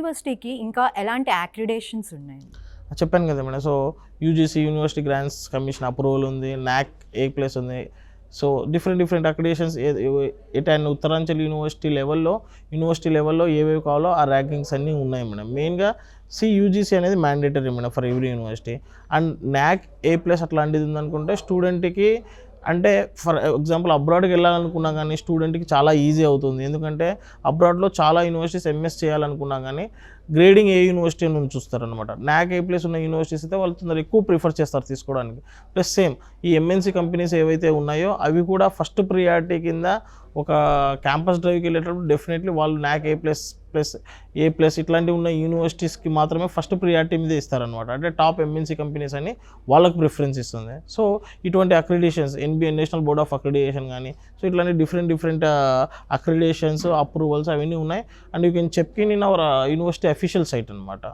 యూనివర్సిటీకి ఇంకా ఎలాంటి అక్రిడేషన్స్ ఉన్నాయి? చెప్పాను కదా madam. So UGC university grants commission approval ఉంది, నాక్ A+ ఉంది. సో డిఫరెంట్ అక్రిడేషన్స్ ఎటైనా ఉత్తరాంచల్ యూనివర్సిటీ లెవెల్లో ఏవేవి కావాలో ఆ ర్యాంకింగ్స్ అన్నీ ఉన్నాయి మేడం. మెయిన్గా యూజీసీ అనేది mandatory madam for every university. And నాక్ A+ అట్లాంటిది ఉందనుకుంటే స్టూడెంట్కి, అంటే ఫర్ ఎగ్జాంపుల్ అబ్రాడ్కి వెళ్ళాలనుకున్నా కానీ స్టూడెంట్కి చాలా ఈజీ అవుతుంది. ఎందుకంటే అబ్రాడ్లో చాలా యూనివర్సిటీస్ ఎంఎస్ చేయాలనుకున్నా కానీ గ్రేడింగ్ ఏ యూనివర్సిటీ నుంచి చూస్తారనమాట. నాక్ A+ ఉన్న యూనివర్సిటీస్ అయితే వాళ్ళు తొందరగా ఎక్కువ ప్రిఫర్ చేస్తారు తీసుకోవడానికి. ప్లస్ సేమ్ ఈ ఎంఎన్సీ కంపెనీస్ ఏవైతే ఉన్నాయో అవి కూడా ఫస్ట్ ప్రియారిటీ కింద ఒక క్యాంపస్ డ్రైవ్కి వెళ్ళేటప్పుడు డెఫినెట్లీ వాళ్ళు నాక్ A+ ఇట్లాంటివి ఉన్న యూనివర్సిటీస్కి మాత్రమే ఫస్ట్ ప్రియారిటీ మీద ఇస్తారనమాట. అంటే టాప్ ఎంఎన్సీ కంపెనీస్ అని వాళ్ళకి ప్రిఫరెన్స్ ఇస్తుంది. సో ఇటువంటి accreditations NBA national board of accreditation కానీ, సో ఇట్లాంటి డిఫరెంట్ అక్రిడేషన్స్, అప్రూవల్స్ అవన్నీ ఉన్నాయి. And you can check in our university official site అనమాట.